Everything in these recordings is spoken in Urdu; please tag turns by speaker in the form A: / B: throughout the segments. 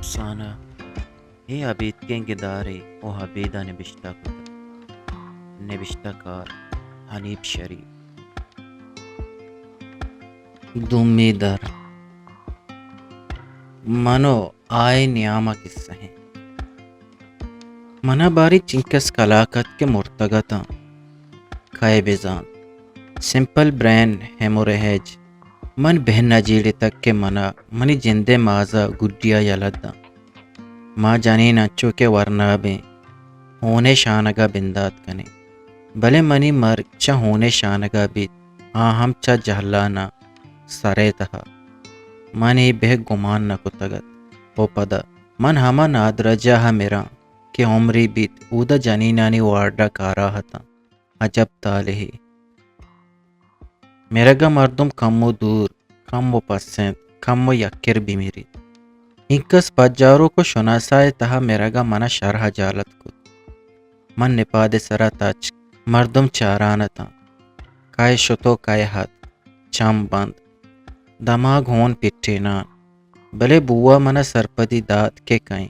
A: Sana هي بيتكين قداري وهبيدا نبشتكار حنيب شريف دومی در منو آئے نیاما قصہ ہیں منا باری چنکس کلاکت کے مرتگتا کھائے بیزان سمپل برین ہیموریج من بہن جیڑے تک کے منی جندے مازا گڈیا یلدا ماں جانین اچو کے ورنابیں ہونے شانگا بندات کنے بلے منی مرگ چا ہونے شانگا بیت ہم چا جہلانا سرے تہا منی بہ گمان نہ کتگت او پدا من ہما نادرجا ہا میرا کہ عمری بیت اودا جنینانی وارڈا کارا ہتا عجب تالہی میرگا مردم کم و دور کم و پسند کم و یکر بیمیری انکس پجاروں کو شناسائے تہا میرگا منا شرح جالت کت من نپاد سرا تاچ مردم چارانتا کائے شتو کائے ہاتھ چم بند دماغ ہون پٹھینان بلے بوا منا سرپدی داد کے کائیں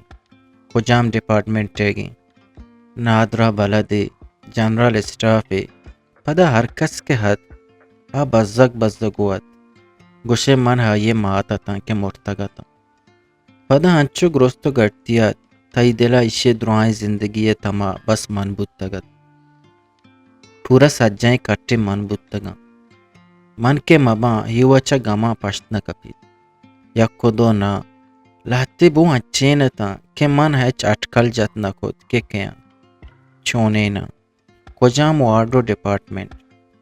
A: کجام ڈپارٹمنٹ ٹیگیں نادرا بلدے جنرل اسٹاف پدا ہر کس کے حد آ بزگوت گوشے من ہا یہ ماتا تا کہ مرتگا تا پدا ہنچو گرستو گٹتیات تائی دلا اسے دعائیں زندگی تما بس من بودتگت پورا سجائیں کٹے من بودتگا من کے مباں ہیوچا گما پشت نہ کپیت یکو دو نا لہتے بو اچھے نہ تا کہ من ہے اٹکل جت نہ خود کہ کیا چونے نا کجام وارڈو ڈپارٹمنٹ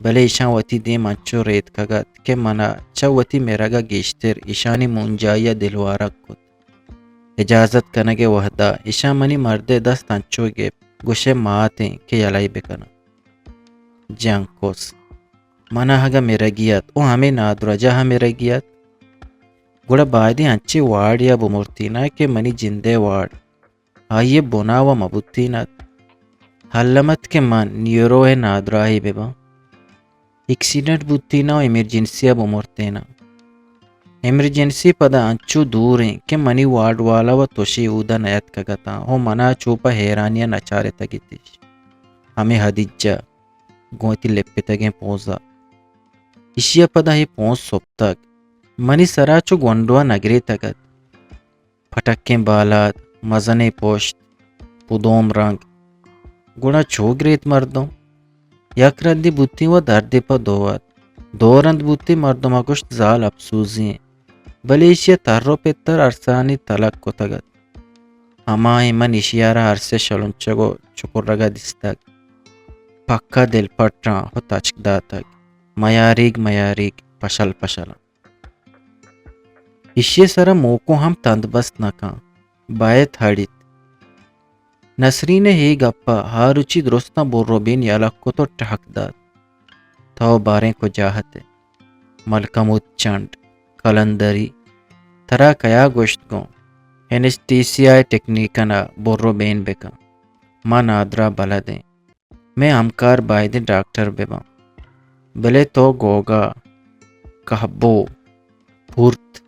A: بلے ایشان وتی دے منچو ریت کگت کہ منا چا وتی میرگا گیشتر ایشانی مونجایا دلوارا کت اجازت کنگے وحدہ ایشان منی مردے دست انچو گیپ گوشے ماتیں کہ یلائی بکنا جانکوس منا ہگا میرگیت او ہمیں نادرجا ہا میرگیت گوڑا بائدی انچی وارڈ یا بمرتینا کہ منی جندے وارڈ آئیے بنا و مبتینات حلمت کے من نیورو ہے نادراہی ببا ایکسیڈنٹ بوتینا و ایمرجنسیا بمرتینا ایمرجنسی پدا انچو دور ہیں کہ منی وارڈ والا و توشی اودا نیت کگتا ہو منا چوپا حیرانیا نچارے تگیتیش ہمیں حدیجہ گوتی لپی تگیں پوزا اشیا پدا ہی پونس سب تک منی سراچو گونڈوا نگری تگت پھٹکیں بالات مزنے پوشت پودوم رنگ گوڑا چوگریت مردم یک ردی بوتی و دردی پا دوات دورند بوتی مردم اگشت زال افسوزیں بلی اشیا ترو پیتر ارسانی تلک کو تگت ہمائی من اشیارا ارسے شلنچگو چکر رگا دستگ پکا دل پٹران ہو تچک داتگ میاریگ پشل اشی سرا موکو ہم تند بست نکان باید ہڑیت نسرین ہی گپا ہاروچی درستان بورو بین یالک کو تو ٹھک داد تاو باریں کو جاہتے ملکموت چنڈ کلندری ترا کیا گوشت گو انسٹیسیائی ٹیکنیکنا بورو بین بکا ما نادرا بلدیں میں امکار بائدیں ڈاکٹر ببا بلے تو گوگا کہبو پورت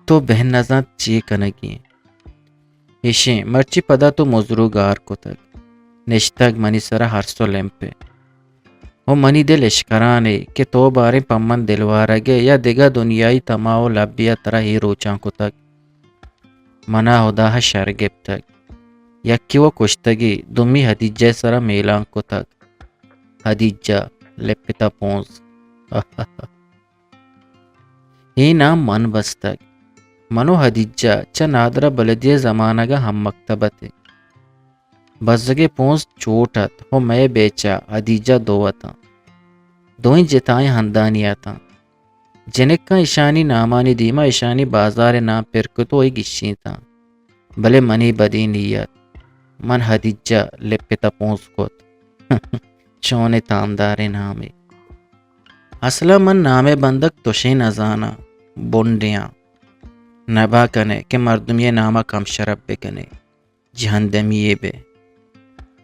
A: تو بہن نزان چی کنگی ایشیں مرچی پدا تو مزرو گار کو تک نشتگ منی سرا ہرسو لیمپے او منی دل اشکرانے کہ تو بارے پمن دلوارگے یا دگا دنیای تماو لبیا ترا ہی روچان کو تک منا ہدا شرگب تک یکی و کشتگی دمی حدیجہ سرا میلان کو تک حدیجہ لپتا پونز ہی نام من بستگ منو حدیجہ چا نادرہ بلدی زمانگا ہم مکتبت بزگے پونز چوٹت ہو میں بیچا حدیجہ دوتا دوئیں جتائیں ہندانیاتا جنک کا ایشانی نامانی دیما ایشانی بازار نام پرکتو ای گشی تا بلے منی بدی نیت من حدیجہ لپتا پونز کت چونے تامدار نامے اصلا من نامے بندک توشی نزانا بونڈیاں نبا کنے کہ مردم یہ نامہ کم شرب بے کنے جہندمیے بے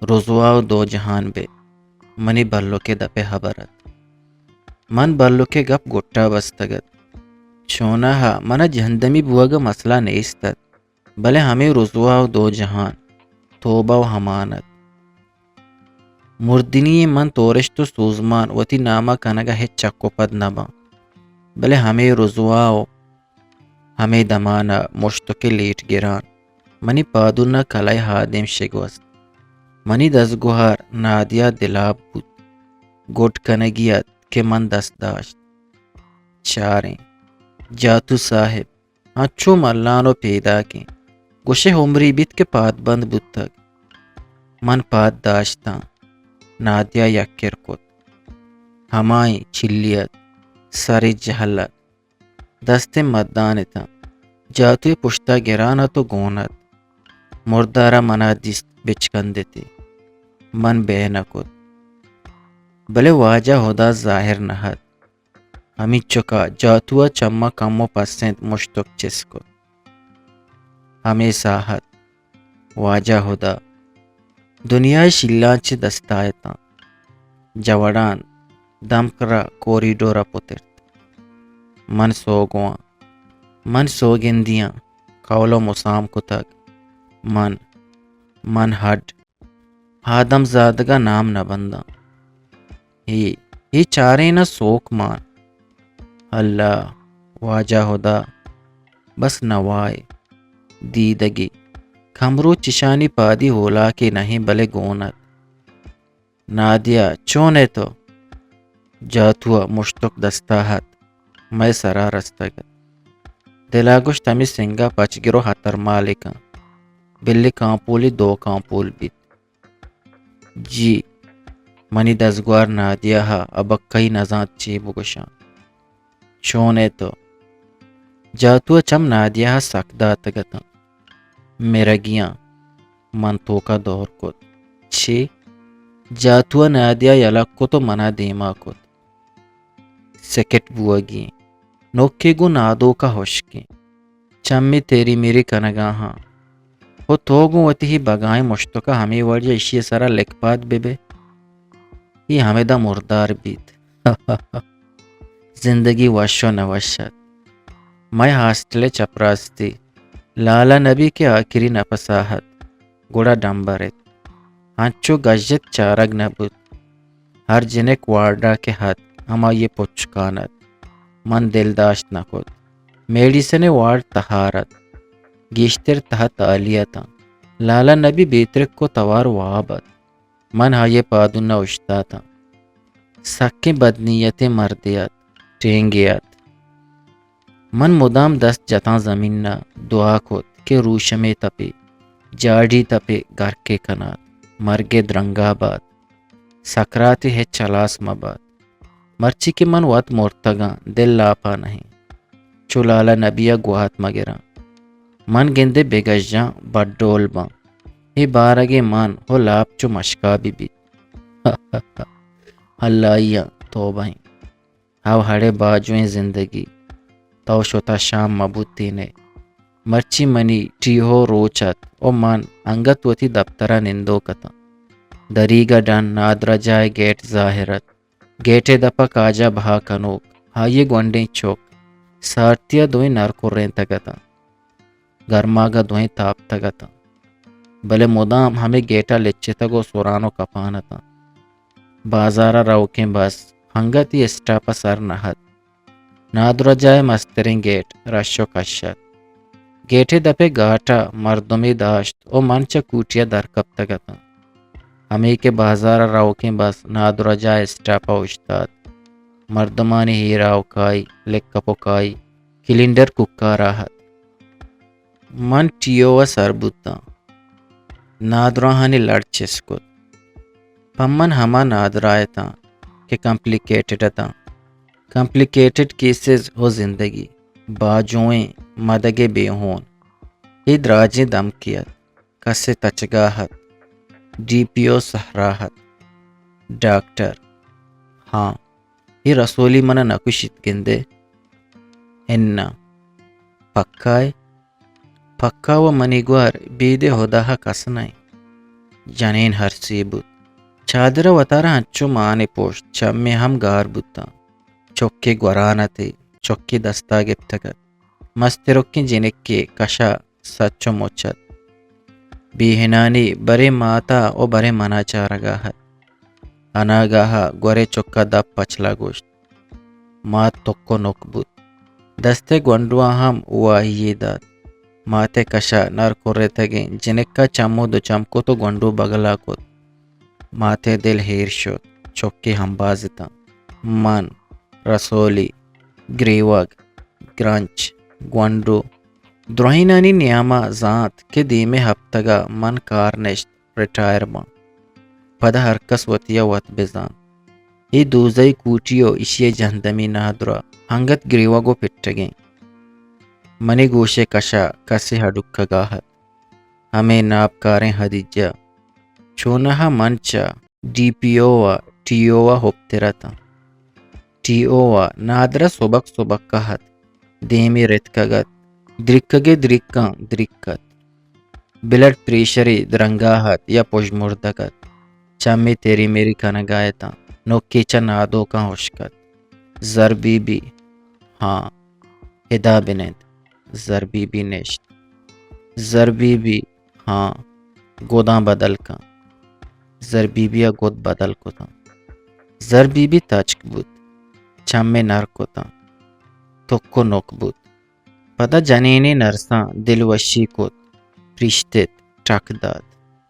A: رضواؤ دو جہان بے منی بلو کے دپے حبرت من بلو کے گپ گٹا بستگت چونا ہا منا جہندمی بوگا مسئلہ نیستت بلے ہمیں رضوا و دو جہان توبہ و حمانت مردنی من تورش تو سوزمان وتی نامہ کنگا ہے چکو پد نبا بلے ہمیں رضوا و ہمیں دمانا مشتق لیٹ گران منی پادونا کلائی ہادم شگوست منی دزگوہار نادیا دلاب بود گوٹ کنگیت کہ من دست داشت چاریں جاتو صاحب اچھو ملانو پیدا کی گوشے عمری بیت کے پاد بند بودتگ من پاد داشتاں نادیا یکر کت ہمائیں چلیت ساری جہلت دست مدانتا جاتوی پشتا گرانا تو گونت مردارا منا دست بچکن دیتی من بے نکت بلے واجہ ہدا ظاہر نہت ہمیں چکا جاتوا چما کمو پسند مشتق چسکو ہمیں ساحت واجہ ہدا دنیا شلانچ دستایتا جوڑان دمکرا کوریڈورا پترت من سوگواں من سوگندیاں قولو مسام کتگ من ہڈ آدم زادگا نام نہ بندہ ہی چارے نہ سوک مان اللہ واجہ ہدا بس نوائے دیدگی کھمرو چشانی پادی ہولا کے نہیں بلے گونت نادیا چونے تو جاتوا مشتق دستاحت میں سرا رستگت دلاگوش تمی سنگا پچ گرو حتر مالکا بلی کامپولی دو کامپول بیت جی منی دزگوار نادیا ہا ابکئی نزانت چی بگشان چونے تو جاتوا چم نادیا ہا سکدا تگتا میرگیاں من تو کا دور کت چی جاتوا نادیا یلک کو تو منا دیما کت سکٹ بوگی نوکے گو نادو کا ہوشکی چمی تیری میری کنگا ہاں ہو توگو وتی ہی بگائیں مشتقہ ہمیں ورجہ اشی سرا لکھ پات بے یہ ہمیں دا مردار بیت زندگی وشو نوشت میں ہاسٹلے چپراستی لالا نبی کے آخری نفساحت گوڑا ڈمبرت ہنچو گجت چارگ نبود ہر جنک وارڈا کے ہاتھ ہما یہ پچکانت من دل داشت نکود میڈیسن وارڈ تہارت گیشتر تحت آلیتا لالا نبی بیترک کو توار وابت من ہائے پادونا اشتاتا سکی بدنیت مردیت ٹینگیت من مدام دست جتاں زمیننا دعا کت کہ روشمے تپے جاڑی تپے گھر کے کنات مرگے درنگا باد سکراتی ہے چلاس مباد مرچی کے من وات مرتگاں دل لاپا نہیں چولالا نبیہ گوہات مگرہ من گندے بگجاں بڈول باں ہی بارگے من ہو لاپ چو مشکا بی اللہیہ توبہیں ہاو ہڑے باجویں زندگی تو شتا شام مبوتی نے مرچی منی ٹیہو روچت او من انگت وتی دفترہ نندو کتا دریگا ڈن نادرہ جائے گیٹ ظاہرت گیٹے دپا کاجا بہا کنوک ہائیے گونڈیں چوک سارتیا دوئیں نرکریں تگتا گرماگا دوئیں تاپ تگتا بلے مدام ہمیں گیٹا لچے تگو سورانو کپانتا بازارہ روکیں بس ہنگتی اسٹاپا سر نہت نادرہ جائے مستریں گیٹ رشو کشت گیٹے دپے گاٹا مردمی داشت او منچا کوٹیا درکب تگتا ہمیں کے بازارہ روکیں بس نادرہ جائے اسٹاپا اشتاد مردمانی ہیراو کائی لکپو کائی کلنڈر ککا راحت من ٹیو و سربوتا نادرہانی لڑ چسکت پمن ہما نادرائیتا کہ کمپلیکیٹڈ کیسز ہو زندگی باجوئیں مدگے بے ہون ہی دراجیں دم کیت کسے تچگاہت ڈی پی او سہراہت ڈاکٹر ہاں یہ رسولی منہ نکشت گندے ہننا پکا و منی گوار بیدے ہداہا کسنائی جنین ہرسی بود چادرہ وطارہ ہنچو مانے پوشت چمی ہم گار بودتا چوکے گورانتے چوکی دستا گپتگت مستی رکی جنک کے کشا سچو موچت بیہنانی برے ماتا او برے منا چارگاہ اناگاہ گورے چکا دب پچلا گوشت مات تکو نک بود دستے گونڈوا ہم واہی داد ماتے کشا نر کرے تگیں جنکا چمو دو چمکو تو گونڈو بگلا کت ماتے دل ہیر شد چوکی ہم بازتا من رسولی گریوگ گرانچ گونڈو دروہینانی نیاما زانت کے دیمے ہفتگا من کارنشت ریٹائر بان پدا ہرکس وطیا وط بزان ای دوزئی کوٹیو اشی جہندمی نادرا ہنگت گریوگو پٹگیں منی گوشے کشا کسی ہڈکا گاہت ہمیں نابکاریں حدیجہ چونہا منچا ڈی پی اووا ٹی اووا ہوپترتا ٹی اووا نادرا سبک سبک کہت دیمی رتکگت درکگے درکاں درکت بلڈ پریشری درنگاہت یا پوش مردگت چمی تیری میری کنگایتا نوکی چا نادو کا ہوشکت زربی بی ہاں ہدا بنید زربی بی نشت زربی بی ہاں گوداں بدل کا زربی بیا گود بدل کو تھا زربی بی تاچک بود چمی نر کو تھا تکو نوک بود پدا جنینی نرساں دل وشی کو رشتت ٹک داد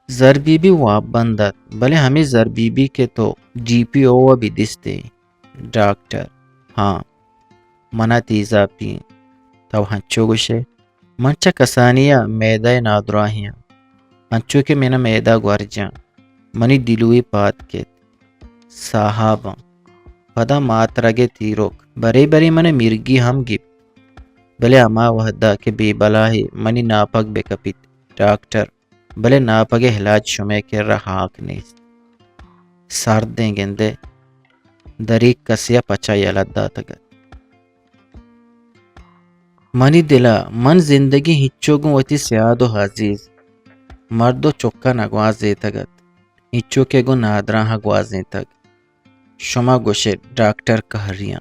A: زربی بی واب بندت بلے ہمیں زربی بی کے تو ڈی پی او بھی دستے ڈاکٹر ہاں منا تیزا پین تو ہنچو گوشے منچا کسانیا میدہ نادراہیاں ہنچو کے مینا میدہ گورجاں منی دلوی پات کے صاحباں پدا ماترگے تیروک بری بری من مرگی ہم گپ بلے اما وحدہ کے بے بلاہی منی ناپک بے کپیت ڈاکٹر بلے ناپگے ہلاج شمے کے رہاک نیست سارد دیں گندے دریک کسیا پچا یلدہ تگت منی دلا من زندگی ہچو گوں وتی سیاد و حزیز مردو چکا نگواز تگت ہچو کے گو نادراں گوازیں تگ شما گوشے ڈاکٹر کہریاں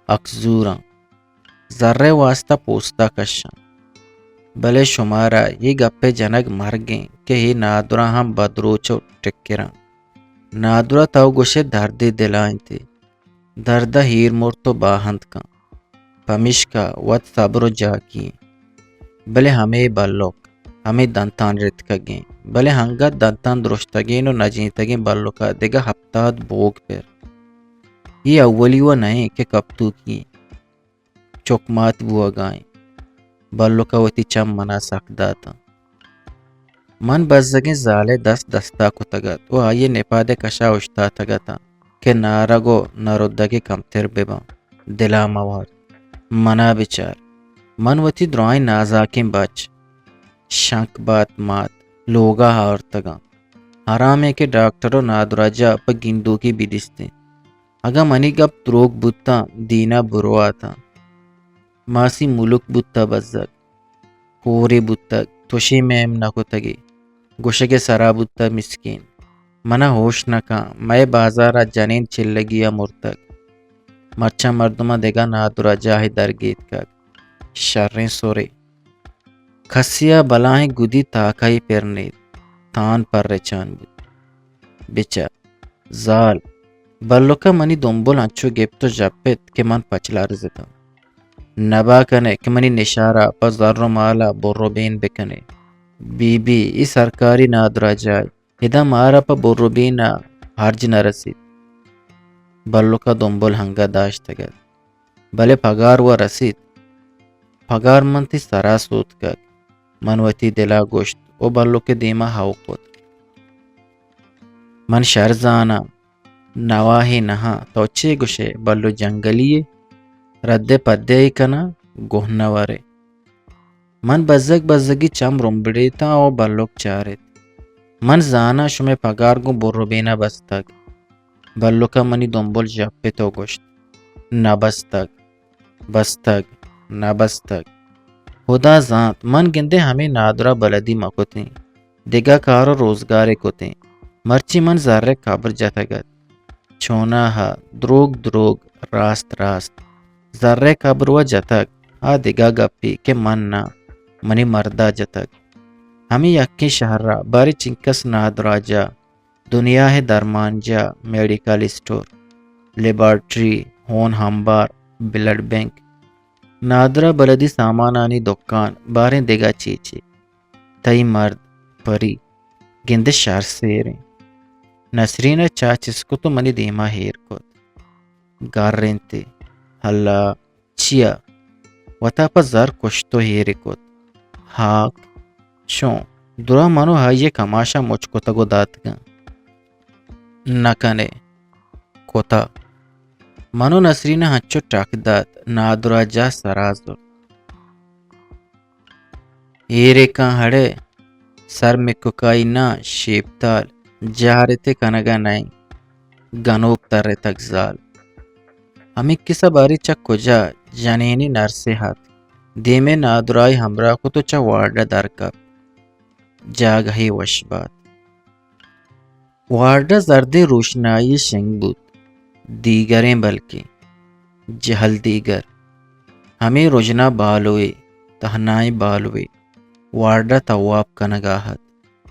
A: اکزوراں ذرے واسطہ پوستا کشاں بلے شمارا یہ گپے جنگ مرگیں کہ ہی نادراں ہم بدروچو ٹکراں نادرا تو گوشے دردی دلائیں تھے دردہ ہیر مور تو باہند کا پمشکا وط صبر و جا کیے بلے ہمیں بلوک ہمیں دنتان رتکگیں بلے ہنگا دنتان درشتگیں و نجیتگیں بلوکا دیگا ہفتاد بوگ پر یہ اولی و نئے کہ کب تو کیے چکمات بوا گائیں بلوکا وتی چم منا سکداتا من بزگیں زالے دستا کو تگت و آئیے نپادے کشا اشتا تگتا کہ نارگو نردگی کمتر ببا دلا موار منا بچار من وتی درائیں نازاکیں بچ شنک بات مات لوگا ہارتگا حرام ہے کہ ڈاکٹرو نادراجا پا گندو کی بیدستے اگا منی گپ دروگ بوتا دینا برو آتا ماسی ملک بوتا بزگ کوری بوتا توشی میم نکو تگی گوشگے سرا بوتا مسکین منا ہوش نکا میں بازارا جنین چلگیا مرتگ مرچا مردمہ دیگا نادرا جاہی درگیت کا شریں سورے کھسیا بلاہیں گدی تاکائی پرنید تان پر رچان بود بچا زال بلوکا منی دنبول انچو گپ تو جپت کہ من پچلا رزتا نبا کنے کہ منی نشارہ پا ذر و مالا برو بین بکنے بی بی ای سرکاری نادرا جائے ہدا مارا پا برو بینا حرج نرسید بلوکا دنبول ہنگا داشت گد بلے پگار و رسید پگار من تی سرا سوت کک منوتی دلا گوشت او بلوک دیما ہاو کت من شرزانا نواہی نہا توچے گوشے بلو جنگلیے رد پدے کنا گوہنوارے من بزگی چم رمبڑیتا او بلوک چارت من زانا شمے پگار گو برو بینا بستگ بلوکا منی دنبول جپے تو گوشت بستگ نبستگ خدا ذات من گندے ہمیں نادرا بلدی مکوتیں دیگا کارو روزگارے کوتیں مرچی من ذرے قبر جتگت چھونا ہا دروگ راست ذرے قبر و جتگ آ دیگا گپی کہ من نا منی مردہ جتک ہمیں یکی شہر را باری چنکس نادرا جا دنیا ہے درمان جا میڈیکل اسٹور لیبارٹری ہون ہمبار بلڈ بینک نادرا بلدی سامانانی دکان باریں دیگا چیچے تئی مرد پری گند شہر سیریں نسرین چاچس کو تو منی دیما ہیر کت گار رینتے ہلا چیا وطا پا زر کشتو ہیرے کت ہاک شون درا منو ہائیے کماشا مچ کتا گو دات گا نکنے کتا منو نسرین ہنچو ٹاک دات نادرا جا سرازر ہیرے کان ہڑے سر میں ککائی نا شیبتال جہارتے کنگا نائیں گنوب تر تگزال ہمیں کسا باری چا کجا جنینی نرسے ہاتھ دیمے نادرائی ہمراہ کو تو چا وارڈا درکب جاگہی وشبات وارڈا زرد روشنائی شنگ بود دیگریں بلکہ جہل دیگر ہمیں رجنا بالوے تہنائی بالوے وارڈا تواب کنگاہت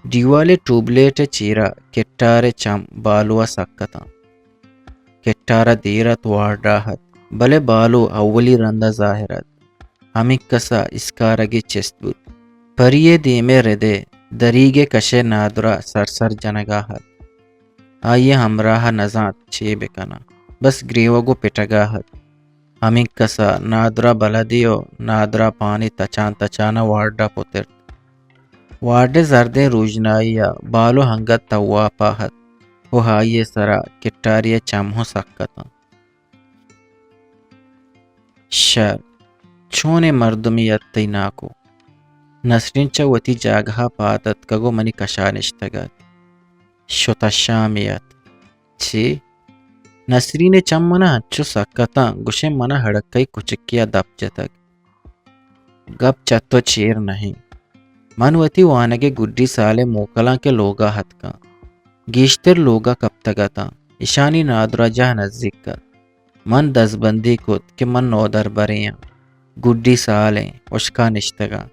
A: دیوالے ٹوبلیٹ چیرا کٹارے چم بالوا سکتا کٹارا دیرت وارڈاہت بلے بالو اولی رندہ ظاہرت ہمیں کسا اسکارگی چست بود پریے دیمے ردے دریگے کشے نادرا سر جنگاہت آئیے ہمراہ نزانت چے بکنا بس گریوگو پٹگاہت ہمیں کسا نادرا بلدیو نادرا پانی تچانا وارڈا پتر وارڈ زردیں روجنائیا بالو ہنگت توا پاہت وہ ہائیے سرا کٹاریہ چمہو سکتا شر چھونے مردمیت تی ناکو نسرین چوتی جاگہا پاتت کگو منی کشانشتگت شتا شامیت چی نسرین چم منا ہنچو سکتا گوشے منا ہڑکائی کچکیا دب جتک گب چتو چیر نہیں منوتی وانگے گڈی سالے موکلاں کے لوگا ہت کا گیشتر لوگا کب تگتا ایشانی نادرا جہ نزدیک کا من دس بندی کت کہ من نودر بریاں گڈی سالیں اشکا نشتگا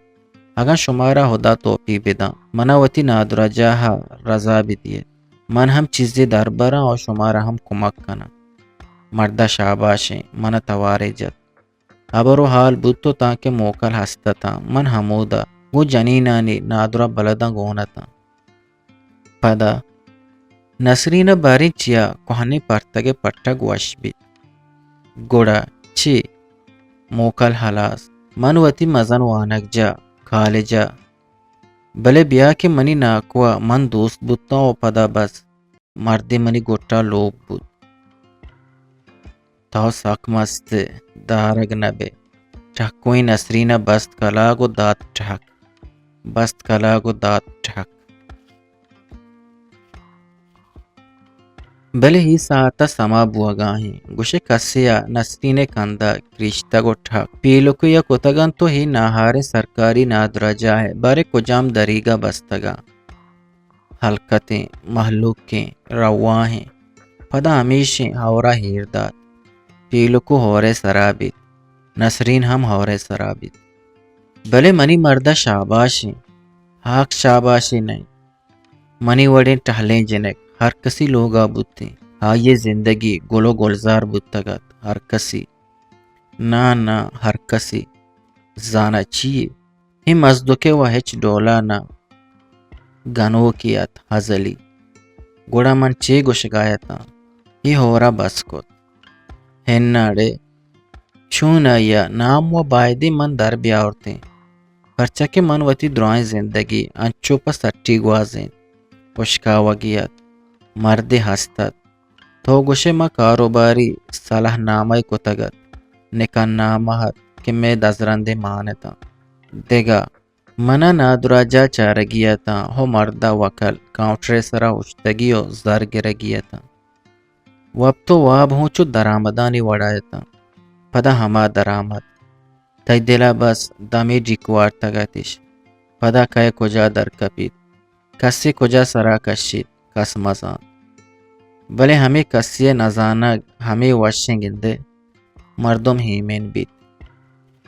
A: اگا شمارا ہدا توپی بدا مناوتی نادرا جہا رضا بدیے من ہم چیزیں دربراں اور شمارا ہم کمک کنا مردہ شاباشیں من توارے جت ابرو حال بود تو تاکہ موکل ہستا تا من ہمودا وہ جنینانی نادرا بلدہ گونتا پدا نسرین باری چیا کوہنی پرتگے پٹگ وش بیت گوڑا چی موکل حلاس منوتی مزن وانک جا کھالے جا بلے بیا کے منی ناکوا من دوست بودتا و پدا بس مردی منی گوٹا لوگ بود تاو ساک مست دارگ نبے ٹھکوئی نسرین بست کلاگو دات ٹھک بست کلاگو دات ٹھک بلے ہی ساعتا سما بوگاہیں گوشے کسیا نسرین کندہ کرشتہ گو ٹھک پیلوکو یا کتگن تو ہی ناہارے سرکاری نادرا جاہے بارے کجام دریگا بستگا حلقتیں محلوقیں رواہیں پدا ہمیشیں ہورا ہیرداد پیلوکو ہورے سرابت نسرین ہم ہورے سرابت بلے منی مردہ شاباشیں ہاک شاباشی نہیں منی وڑیں ٹہلیں جنک ہر کسی لوگا بودتے آئیے زندگی گلو گلزار بودتگت ہر کسی نا ہر کسی زانا چیئے ہی مزدو کے وحچ ڈولا نا گنو کیت حضلی گوڑا من چے گوش گایتا ہی ہورا بس کت ہناڑے چون آیا نام و بائدی من در بیاورتے پرچہ کے من وتی درائیں زندگی انچو پا سٹی گوازیں پشکاوا گیت مردی ہستت تو گوشے ما کاروباری صلاح نامائی کتگت نکن نامہت کہ میں دزرندے مانتا دیگا منا نادرا جا چارگیتا ہو مردہ وکل کاؤنٹرے سرا اشتگی و زر گرگیتا واب تو واب ہوں چو درامدانی وڑایتا پدا ہما درامد تی دلا بس دمی ڈیکوار تگتش پدا کئے کجا در کپید کسی کجا سرا کشید کس مزان بلے ہمیں کسی نزانگ ہمیں وشیں گندے مردم ہیمین بیت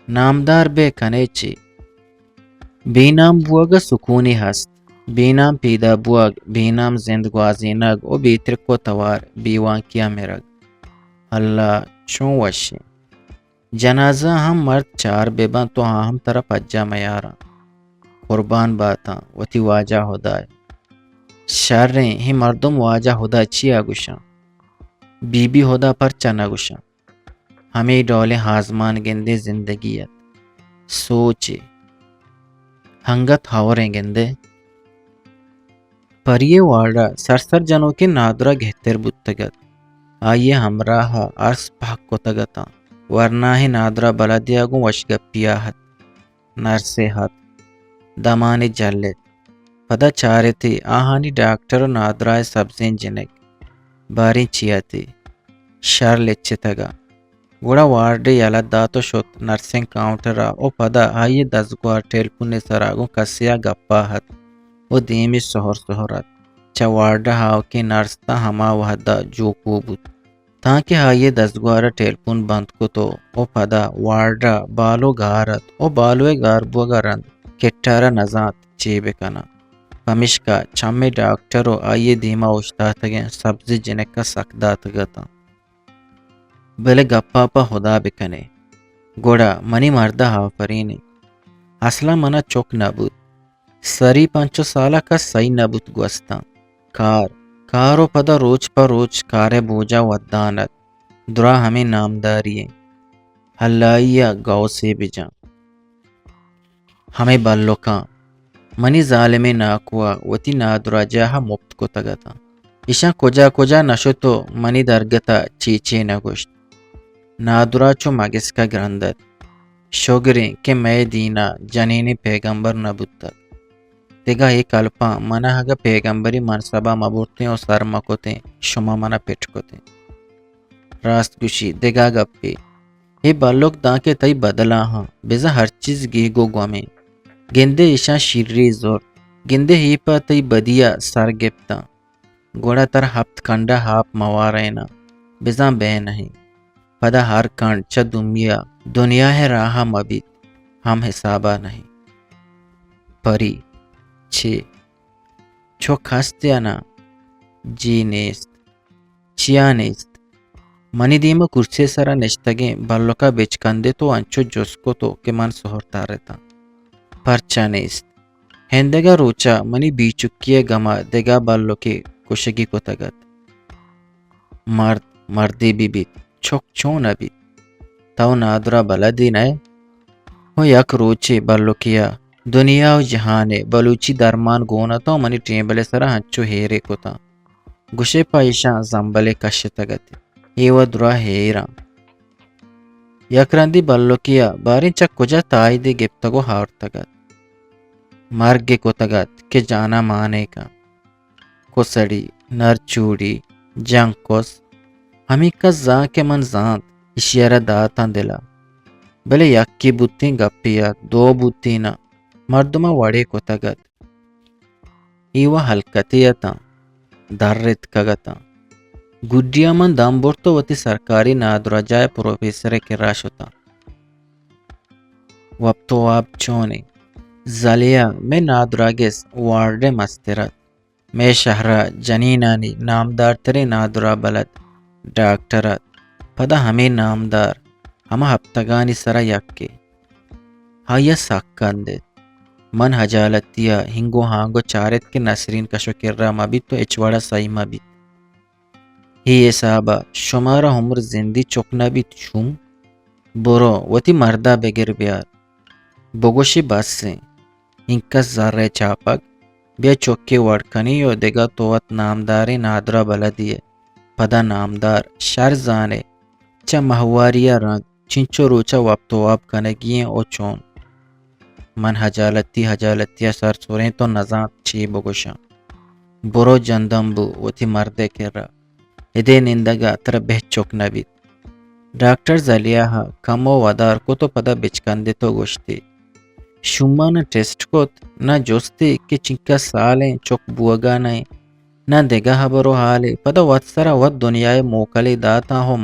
A: نامدار بے کنے چی بینام بوغا سکونی هست. بینام پیدا بوغ بینام زندگوازینگ و بیترکو توار بیوان کیا مرگ. اللہ چون وشی. جنازہ ہم مرد چار بیبان تو ہم طرف اجا میارا. قربان باتا وتی واجہ خدای. شریں ہی مردم واجہ خدا چی آگوشا. بی بی خدا پر چنا گوشا. ہمیں ڈولے ہازمان گندے زندگیت. سوچے ہنگت ہاوریں گندے. پریے واڑا سرسر جنوں کے نادرا گہتر بتگت. آئیے ہمراہ عرص پاک کو تگتا. ورنہ ہی نادرا بلدیا گو وشگپیا ہت. نرسے ہت. دمانی جلت. پدا چارے تھی آہانی ڈاکٹر نادرائے سبزیں جنک. باری چیا تھی. شر لچے تگا. گوڑا وارڈے یلا داتو شت نرسنگ کاؤنٹرا او پدا آئیے دزگوار ٹیلپونے سراغوں کسیا گپا ہت. او دیمی سہر سہرت. چا وارڈا ہاو کی نرستا ہما وحدہ جو کو بود. تاکہ آئیے دزگوار ٹیلپون بند کو تو او پدا وارڈا بالو گارت او بالوے گار بوگا رند کٹارا نزات چی بکنا. پمشکا چمی ڈاکٹرو آئیے دیما اشتاتگیں سبزی جنکا سکداتگتا. بلے گپا پا خدا بکنے. گوڑا منی مردہ آفرینی. اصلا منا چوک نبود. سری 5 سالہ کا سی نبود گوستا. کارو پدا روچ پا روچ کارے بوجا ودانت. درا ہمیں نامداریے. ہلائیا گاؤ سے بجا. ہمیں بلوکاں. منی ظالمی ناکوا وتی نادرا جاہا مفت کو تگتا. ایشا کجا نشو تو منی درگتا چیچے نگوشت. نادرا چو مگس کا گرندت. شوگریں کہ میں دینا جنینی پیغمبر نبوتا. دیگا ایک کلپا منا ہگا پیغمبری منصبہ مبورتیں اور سر مکوتیں شما منا پٹ کوتیں. راست گوشی دیگا گپی. یہ بالوک داں کے تئی بدلا ہاں بیزا ہر چیز گی گو گومیں. گندے ایشا شیری زور. گندے ہی پا تئی بدیا سر گپتا. گوڑا تر ہفت کنڈا ہاپ موارینا. بیزا بے نہیں. پدا ہر کانڈ چا دنیا ہے راہا مبید. ہم حسابہ نہیں. پری چھو کھستیا نا. جی نیست. چیا نیست. منی دیما کرسی سرا نشتگیں بلوکا بیچ کندے تو انچو جسکو تو کہ من سہرتا رہتا. پرچا نیست. ہندگا روچا منی بیچکیے گما دگا بلوکی کشگی کو تگت. مردی بی بیت چھوک چون ابی. تاو نادرا بلدی نئے. ہو یک روچے بلوکیا دنیا و جہانے بلوچی درمان گونا تو منی ٹیمبلے سرا ہنچو ہیرے کو تا. گوشے پایشاں زنبلے کش تگتی. ایوہ درا ہیران. یک رندی بلوکیا بارین چا کجا تائی دے گپتگو ہار تگت. مرگے کو تگت کہ جانا مانے کا. کسڑی نرچوڑی جنکوس ہمیں کا زاں کے من زانت اشیارہ داتاں دلا. بلے یک کی بوتیں گپیا دو بوتیں نا مردمہ وڑے کو تگت. ایوہ حلکتیتا درت کگتا. گڈیا من دام بورتو وتی سرکاری نادرا جائے پروفیسر کے راشتا. وقتو آپ چونے. زلیا میں نادراگس وارڈ مسترت. میں شہرہ جنینانی نامدار ترے نادرا بلد ڈاکٹرت. پدا ہمیں نامدار ہما ہفتگانی سرا یک کے. ہایا ساکاندت. من حجالتیا ہنگو ہانگو چارت کے نسرین کشو کر رہا مبی تو اچوڑا سائی مبی. ہی حسابہ شمارا عمر زندی چکنا بھی چھوم. برو وتی مردہ بگر بیار. بگوشی بس سے. انکس زرے چاپک. بیا چوکے وڑکنی یو دگا توت نامداری نادرا بلدیے. پدا نامدار شر زانے. چا مہواریا رنگ چنچو روچا وقتو آپ کنگییں او چون. من حجالتیا سر سوریں تو نزانت چی بگوشا. برو جندمبو وتی مردے کر رہا. ادے نندگا تر بہت چوک نبید. ڈاکٹر زلیاہا کمو ودار کو تو پدا بچکندے تو گوشتی. شما نہ ٹیسٹ کوت نہ جوستی کہ چنکا سالیں چوک بوگا نئے. نہ دگا حبرو حالے پدا وط سرا وط دنیای موکلی داتا ہو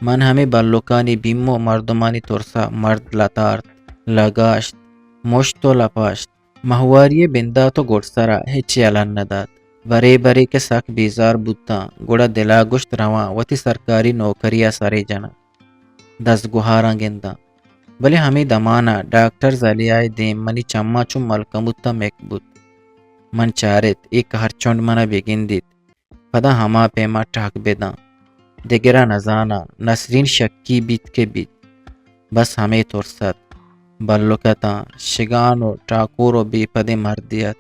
A: من ہمیں بلوکانی بیمو مردمانی ترسا مرد لطارت لگاشت. مشتو لپاشت ماہواری بندہ تو گوڑ سرا ہچی علن نداد برے برے کے سک بیزار بودتا گوڑا دلا گشت رواں وتی سرکاری نوکریا سارے جنا دس گوہاراں گندا بلے ہمیں دمانا ڈاکٹر زلی آئے دیم منی چما چم ملکمتا میک بود من چارت ایک ہر چونڈ منا بگن دیت پدا ہما پیما ٹھاک بیدا دگرا نزانا نسرین شکی بیت کے بیت بس ہمیں ترست بلوکتا شگانو ٹاکورو بی پدے مردیت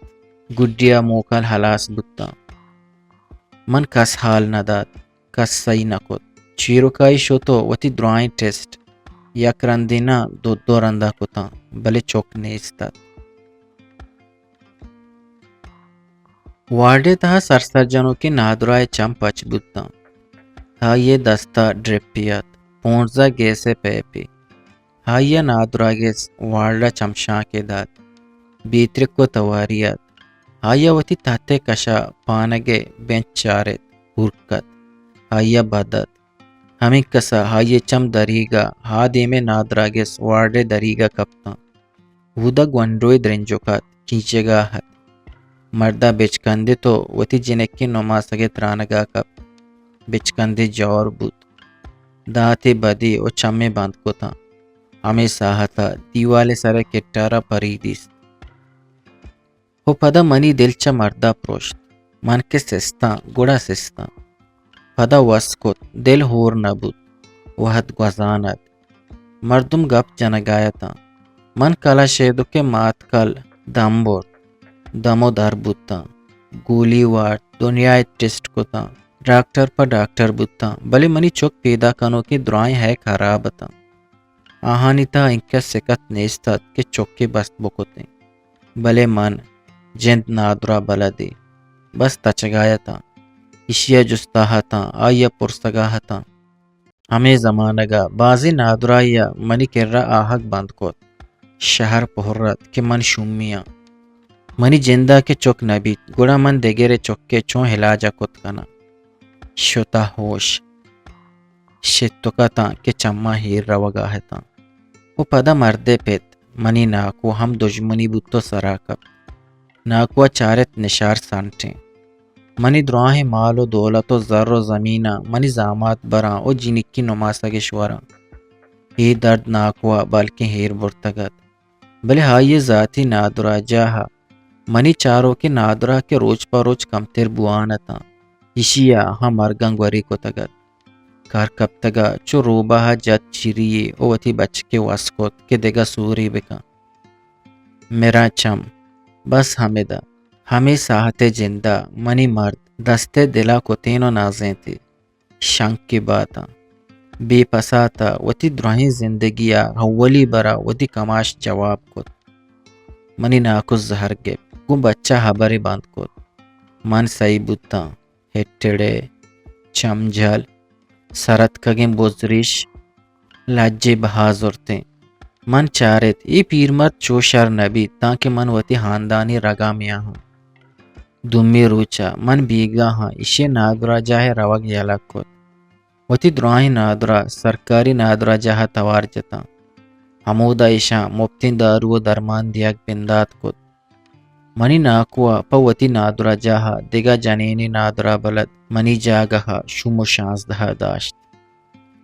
A: گڈیا موکل حلاس بتا من کس حال نداد کس سی نکت چیروکائی شو تو وتی درائیں ٹیسٹ یک رندینا دو رندہ کتا بلے چوک نیستاد وارڈے تہا سرسرجنوں کی نادرائے چم پچ بودتا تھا یہ دستا ڈرپیات پونزا گیسے پیپی ہا یہ نادرا گیس وارڈا چمشاں کے داد بیترک کو تواریات ہایا وتی تحتے کشا پانگے بینچ چارت ہرکت ہایا بدت ہمیں کسا ہائی چم دریگا ہا دیمے نادرا گیس وارڈے دریگا کپتا ودا گونڈوئی درنجوکات کینچے گا ہت مردہ بچکندے تو وتی جنکی نماسگے ترانگا کپ بچکندے جور بود داتے بدی او چمے باندھ کو تھا ہمیں ساہتا دیوالے سارے کٹارا پریدیس ہو پدا منی دل چا مردہ پروشت من کے سستا گوڑا سستا پدا وسکت دل ہور نبود وحد گوزانت مردم گپ جنگایتا من کلا شیدو کے مات کل دمبور دمو در بودتا گولی وارد دنیا ٹیسٹ کو تا ڈاکٹر پا ڈاکٹر بودتا بلے منی چوک پیدا کنو کی درائیں ہے خرابتا آہانی تا انکا سکت نیستاد کہ چوکی بست بکوتے بلے من جند نادرا بلدی بس تچگایا تا اشیا جستا تا آیا پرسگا تا ہمیں زمانگا بازی نادرایا منی کر آہک بند کوت شہر پہرت کہ من شمیاں منی جندہ کے چوک نبیت گوڑا من دگرے چوک کے چون ہلاجا کت کنا شتا ہوش شتوکا تا کہ چما ہیر روگا ہے تا وہ پدا مردے پیت منی ناکو ہم دجمنی بوتو سراکب ناکوا چارت نشار سانٹیں منی دراہیں مال و دولت و زر و زمینہ منی زامات براں او جنکی نماسگے شورا ہی درد ناکوا بلکہ ہیر برتگت بلے ہائی ذاتی نادرا جاہا منی چاروں کے نادرا کے روز پا روز کمتر بوانتا اشیا ہم مرگنگ وری کو تگت کار کب تگا چو روباہا جت چیریے او وتی بچ کے واسکوت کے دگا سوری بکا میرا چم بس حمیدہ ہمیں ساہتے جندہ منی مرد دستے دلا کو تینو نازیں تھی شنک کی باتا بے پساتا وتی درہیں زندگیا ہولی برا وتی کماش جواب کت منی ناکو زہر گپ کو بچہ حبری باندھ کت من سی بوتا ہٹڑے چمجھل سرت کگیں بزریش لجے بہازورتیں من چارت ای پیرمرد چوشر نبی تاکہ من وتی خاندانی رگا میاں ہوں دمی روچا من بیگا ہاں اسے نادرا جاہے روگ یلک کت وتی درائیں نادرا سرکاری نادرا جاہا توار جتا حمودا ایشا مبتین دارو و درمان دیاک بندات کت منی ناکوا پا وتی نادرا جاہا دگا جنینی نادرا بلد منی جاگہا شمو 16 داشت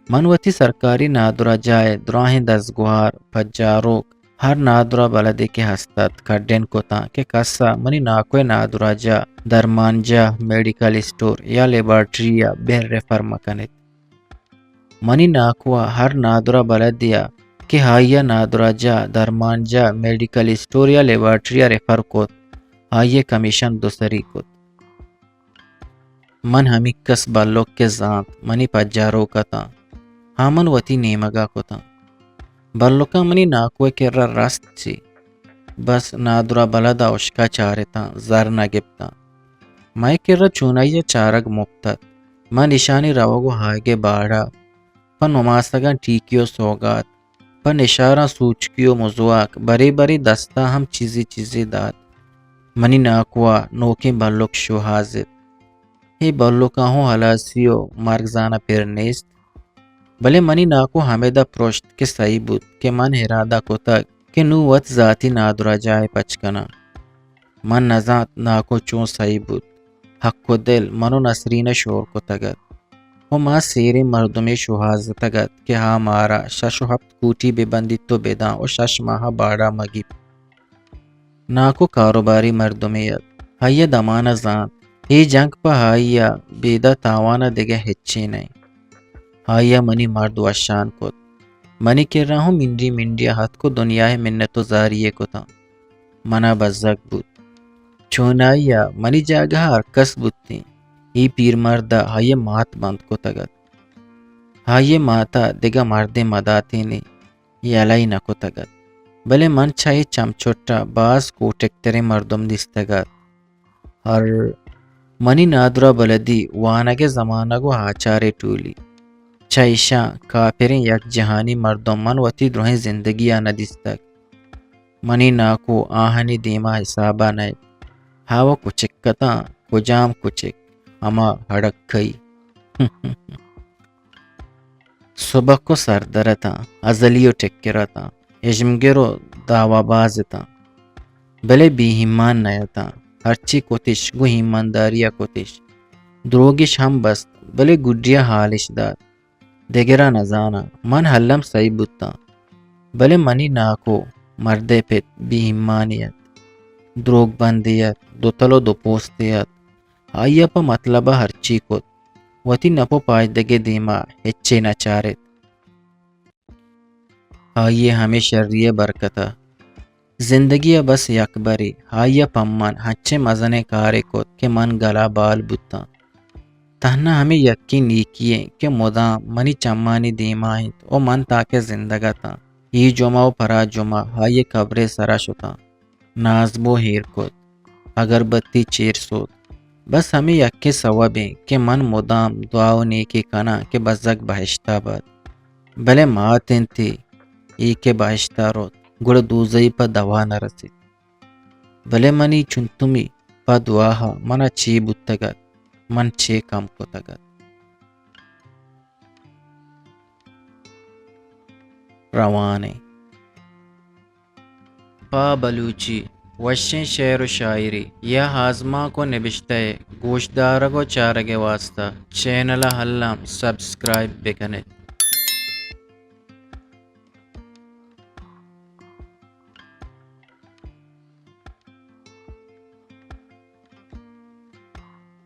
A: من وتی سرکاری نادرا جائے دراہیں 10 گوار پجاروک ہر نادرا بلدے کے ہستت کڈین کو تا کہ کسا منی ناکوے نادرا جا درمان جا میڈیکل اسٹور یا لیبارٹری یا بہر ریفر مکنت منی ناکوا ہر نادرا بلدیا کہ ہائیا نادرا جا درمان جا میڈیکل اسٹور یا لیبارٹری یا ریفر کوت آئیے کمیشن دوسری کت من ہمی کس بلوک کے زانت منی پجارو کتا ہامن وتی نیمگا کتا بلوکا منی ناکوے کے رست چی بس نادرا بلدا اشکا چارتا زر نگبتا مائی کر چونائی چارگ مبتت من نشانی روگو ہائگے باڑا پن نماسگا ٹیکیو سوگات پن اشارہ سوچکیو مزواک بری بری دستا ہم چیزی داد منی ناکوا نوکی بلوک شو حاضر ہی بلوکا ہوں حلاسیو مرگزانہ پیر نیست بلے منی ناکو حمیدہ پروشت کے صحیح بود کہ من ہرادہ کو تک کہ نو وت ذاتی نادرا جائے پچکنا من نزات ناکو چون صحیح بود حق و دل منو نسرین شور کو تگد و ما سیری مردمی شوهاز تگد که ها مارا شش و هفت کوٹی ببندی تو بدان و 6 ماہ باڑا مگی ناکو کاروباری مردمیت ہائیے دمان زان ہی جنگ پا ہائیا بیدا تاوانا دیگه ہچی نہیں ہائیا منی مرد وشان کت منی کر رہا ہوں منڈی منڈیا ہاتھ کو دنیا ہے منتو زاریے کو تا منا بزک بود چونائیا منی جاگہ ارکس بودتی ای پیر مردہ ہائیے مات بند کو تگد ہائیے ماتا دیگا مرد مداتی نی یلائی نکو تگد بلے من چھائی چمچوٹا باز کو ٹیکٹری مردم دیستگد اور منی نادرا بلدی وانگ زمانہ گو ہاچارے ٹولی چائشاں کافرین یک جہانی مردم من وتی دروہیں زندگی آنا دیستگ منی ناکو آہنی دیما حسابا نئے ہاو کچکتا کجام کچک اما ہڑک کئی صبح کو سردرتا ازلیو ٹکرتا اجمگرو داوا بازتا بلے بی ہمان نیتا ہرچی کوتش گو ہمانداریا کوتش دروگش ہم بست بلے گڈیا حالش داد دگرا نزانا من حلم صحیح بودتا بلے منی ناکو مردے پت بی ہمانیت دروگ بندیت دو تلو دو پوستیت آئیا پا مطلبہ ہرچی کت وتی نپو پاج دگے دیما ہچے نچارت آئیے ہمیں شریع برکتا زندگی بس یک بری آئیا پمان ہچے مزنے کارے کت کہ من گلا بال بودتا تہنا ہمیں یقین نیکیے کہ مدام منی چمانی دیما ہیت او من تاکہ زندگا تا ای جمعہ و پرا جمعہ آئیے قبر سرا شتا نازبو ہیر کت اگر بتی چیر سوت بس ہمیں یکی ثوابیں کہ من مدام دعاو نیکی کنا کہ بزک بہشتا باد بلے ماتن تھی ای کے بہشتا روت گڑ دوزئی پا دوا نرسید بلے منی چنتمی پا دعاها منا چی بودتگد من چی کم کو تگد روانے پا بلوچی وشن شعر و شاعری یا ہاضمہ کو نبشتے گوشدارگو چارگے واسطہ چینل حلم سبسکرائب بکنے